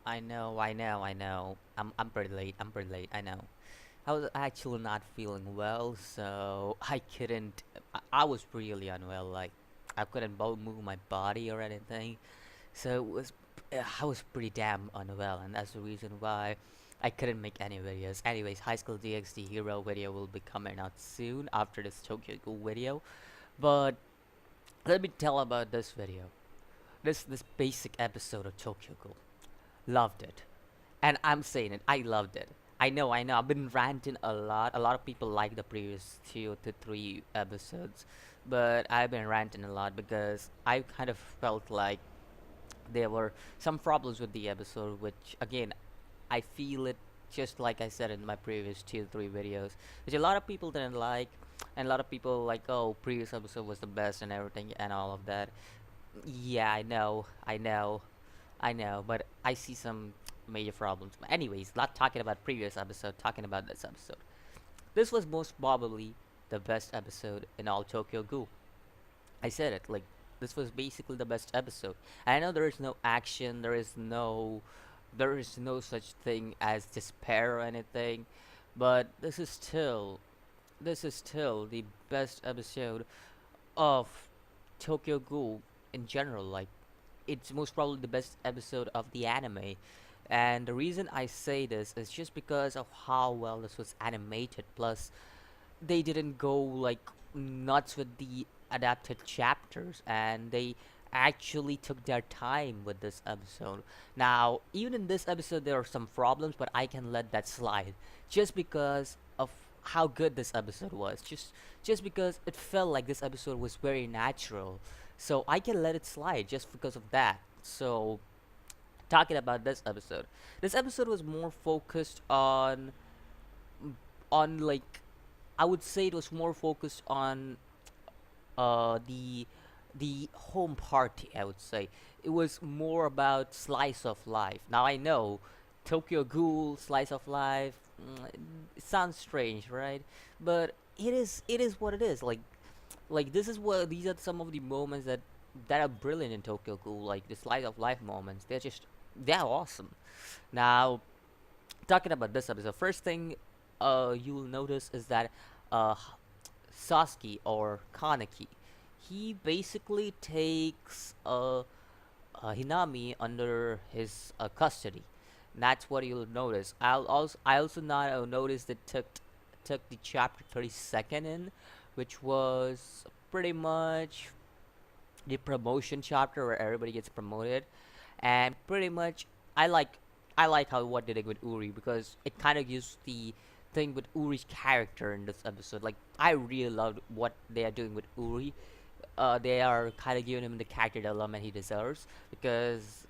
I know. I'm pretty late. I'm pretty late. I know. I was actually not feeling well, so I couldn't. I was really unwell. Like I couldn't move my body or anything. So I was pretty damn unwell, and that's the reason why I couldn't make any videos. Anyways, High School DxD Hero video will be coming out soon after this Tokyo Ghoul video. But let me tell about this video. This basic episode of Tokyo Ghoul. Loved it. And I'm saying it, I loved it. I know. I've been ranting a lot. A lot of people like the previous 2 to 3 episodes, but I've been ranting a lot because I kind of felt like there were some problems with the episode, which again, I feel it just like I said in my previous 2 to 3 videos, which a lot of people didn't like, and a lot of people like, oh, previous episode was the best and everything and all of that. Yeah, I know, but I see some major problems. But anyways, not talking about previous episode, talking about this episode. This was most probably the best episode in all Tokyo Ghoul. I said it, like this was basically the best episode. And I know there is no action, there is no such thing as despair or anything, but this is still the best episode of Tokyo Ghoul in general. Like it's most probably the best episode of the anime. And the reason I say this is just because of how well this was animated. Plus, they didn't go like nuts with the adapted chapters, and they actually took their time with this episode. Now, even in this episode, there are some problems, but I can let that slide just because of how good this episode was. Just because it felt like this episode was very natural, so I can let it slide just because of that. So talking about this episode was more focused on like I would say it was more focused on the home party. I would say it was more about slice of life. Now I know Tokyo Ghoul slice of life. It sounds strange, right? But it is what it is. Like this is what these are some of the moments that are brilliant in Tokyo Ghoul. Like the slice of life moments. They're awesome. Now talking about this episode, first thing you'll notice is that uh Sasuke or Kaneki, he basically takes Hinami under his custody. That's what you'll notice. I also not noticed that took the chapter 32nd in, which was pretty much the promotion chapter where everybody gets promoted, and pretty much I like I like how what they did with Uri because it kind of gives the thing with Uri's character in this episode. Like I really loved what they are doing with Uri. They are kind of giving him the character development he deserves because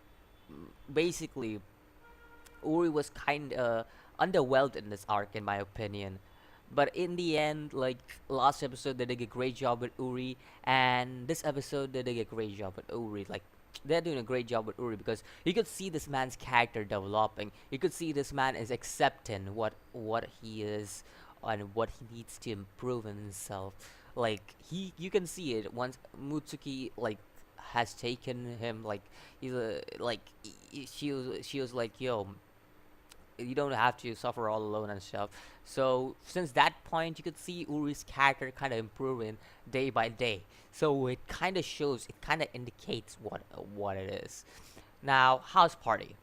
basically Uri was kind of underwhelmed in this arc, in my opinion. But in the end, like last episode, they did a great job with Uri, and this episode they did a great job with Uri. Like they're doing a great job with Uri because you could see this man's character developing. You could see this man is accepting what he is and what he needs to improve in himself. Like you can see it once Mutsuki like has taken him like he's a like she was like, yo, you don't have to suffer all alone and stuff. So since that point, you could see Uri's character kind of improving day by day. So it kind of shows, it kind of indicates what it is. Now, house party,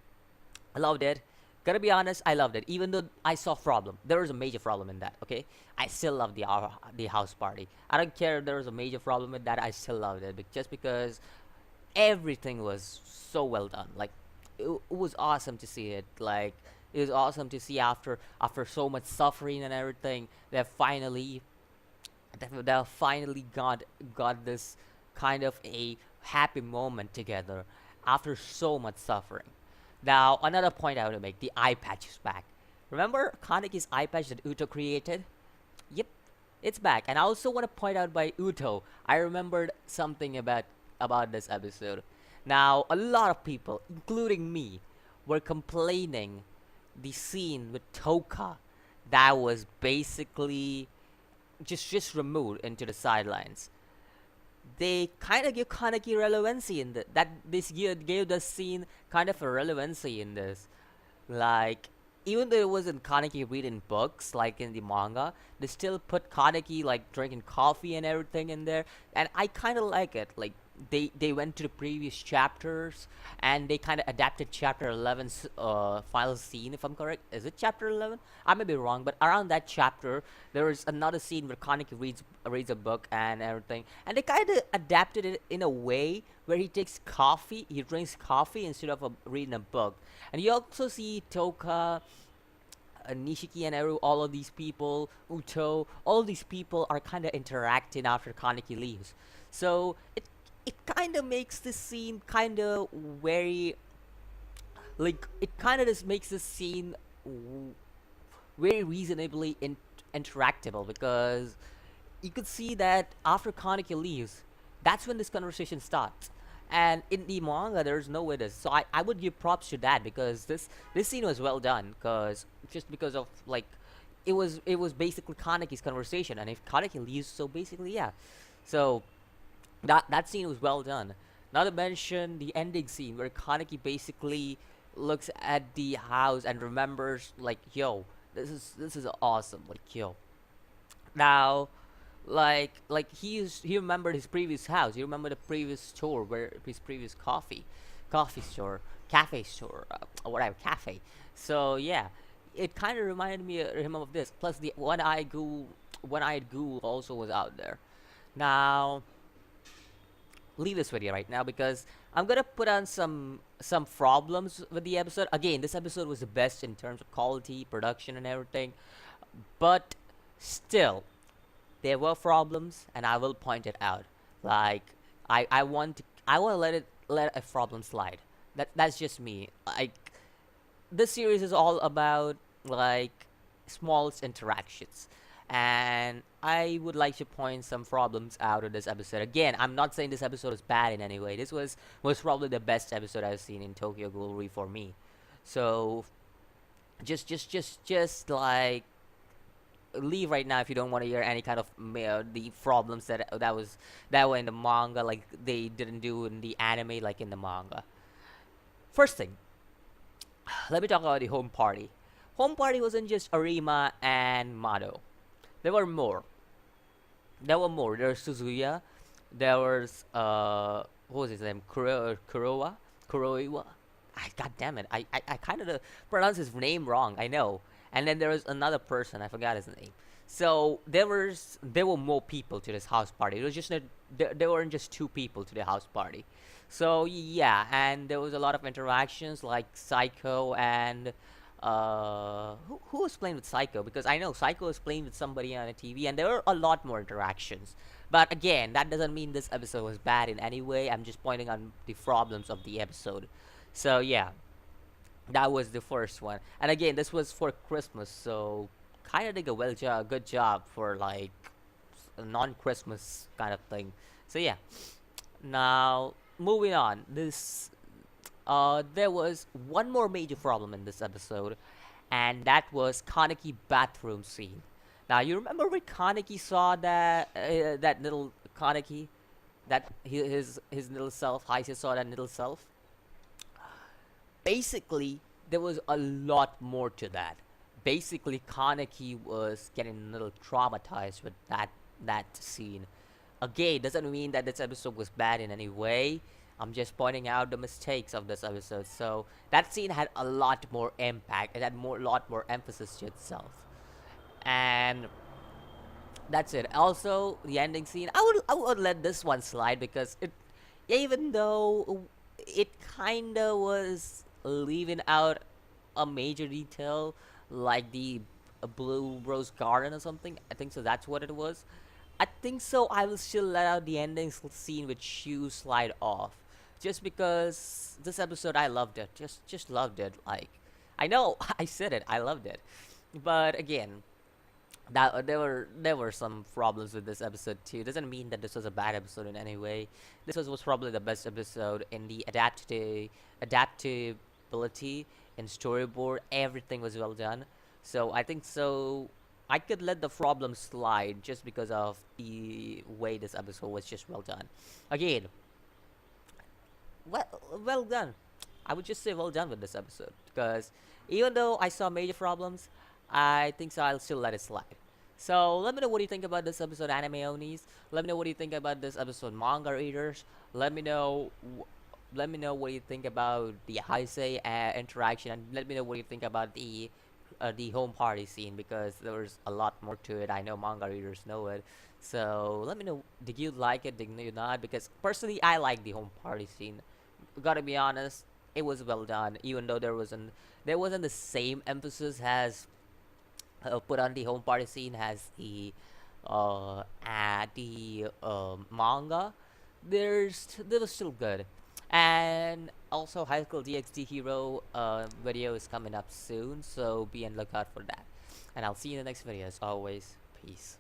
I loved it. Gotta be honest, I loved it. Even though I saw problem, there was a major problem in that. Okay, I still love the house party. I don't care if there was a major problem with that. I still loved it, but just because everything was so well done. Like it was awesome to see it. Like it was awesome to see after so much suffering and everything, they finally got this kind of a happy moment together after so much suffering. Now another point I want to make: the eye patch is back. Remember Kaneki's eye patch that Uto created? Yep, it's back. And I also want to point out by Uto, I remembered something about this episode. Now, a lot of people, including me, were complaining the scene with Toka that was basically just removed into the sidelines. they kind of give Kaneki relevancy in that this gave the scene kind of a relevancy in this. Like, even though it wasn't Kaneki reading books like in the manga, they still put Kaneki like drinking coffee and everything in there, and I kind of like it. Like, they went to the previous chapters and they kind of adapted chapter 11's final scene. If I'm correct, is it chapter 11? I may be wrong, but around that chapter there is another scene where Kaneki reads a book and everything, and they kind of adapted it in a way where he drinks coffee instead of reading a book. And you also see Toka, Nishiki, and Eru, all of these people, Uto, all of these people are kind of interacting after Kaneki leaves. So it kind of makes this scene kind of very, like, it kind of just makes this scene very reasonably interactable, because you could see that after Kaneki leaves, that's when this conversation starts. And in the manga, there's no way this. So I would give props to that, because this scene was well done. Because just because of, like, it was basically Kaneki's conversation, and if Kaneki leaves, so basically, yeah. So that scene was well done. Not to mention the ending scene where Kaneki basically looks at the house and remembers, like, yo, this is awesome, like, yo. Now, he remembered his previous house. He remembered the previous store, where his previous coffee store, cafe store, or whatever, cafe. So yeah, it kind of reminded him of this. Plus, the one-eyed ghoul also was out there. Now, leave this video right now, because I'm gonna put on some problems with the episode. Again, this episode was the best in terms of quality, production, and everything, but still, there were problems, and I will point it out. Like, I want to let a problem slide. That's just me. Like, this series is all about, like, small interactions, and I would like to point some problems out of this episode. Again, I'm not saying this episode is bad in any way. This was probably the best episode I've seen in Tokyo Ghoul for me. So just like, leave right now if you don't want to hear any kind of the problems that were in the manga, like they didn't do in the anime, like in the manga. First thing, let me talk about the home party. Home party wasn't just Arima and Mado. There were more. There's Suzuya. There was what was his name? Kuroiwa. God damn it! I kind of pronounced his name wrong. I know. And then there was another person. I forgot his name. So there were more people to this house party. It was just there weren't just two people to the house party. So yeah, and there was a lot of interactions, like Psycho and who was playing with Psycho, because I know Psycho was playing with somebody on a TV, and there were a lot more interactions. But again, that doesn't mean this episode was bad in any way. I'm just pointing on the problems of the episode. So yeah, that was the first one. And again, this was for Christmas, so kind of did a good job for, like, a non-Christmas kind of thing. So yeah. Now, moving on. There was one more major problem in this episode, and that was Kaneki bathroom scene. Now, you remember when Kaneki saw that little Kaneki, that his little self, Heise saw that little self. Basically, there was a lot more to that. Basically, Kaneki was getting a little traumatized with that scene. Again, doesn't mean that this episode was bad in any way. I'm just pointing out the mistakes of this episode. So that scene had a lot more impact. It had lot more emphasis to itself, and that's it. Also, the ending scene, I would let this one slide, because even though it kinda was leaving out a major detail, like the blue rose garden or something. I think so. That's what it was. I think so. I will still let out the ending scene with Shu slide off, just because this episode I loved it. Just loved it. Like, I know I said it. I loved it, but again, that there were some problems with this episode too. Doesn't mean that this was a bad episode in any way. This was probably the best episode in the adaptability and storyboard. Everything was well done. So I think so. I could let the problem slide just because of the way this episode was just well done. Again, well, well done. I would just say well done with this episode because even though I saw major problems, I think so I'll still let it slide. So let me know what you think about this episode, anime onis. Let me know what you think about this episode, manga readers. Let me know. Let me know what you think about the Heisei interaction, and let me know what you think about the home party scene because there's a lot more to it. I know manga readers know it. So let me know. Did you like it? Did you not? Because personally, I like the home party scene. Gotta be honest, it was well done. Even though there wasn't the same emphasis as put on the home party scene as the manga. That was still good. And also High School DxD Hero video is coming up soon, so be on lookout for that. And I'll see you in the next video as always. Peace.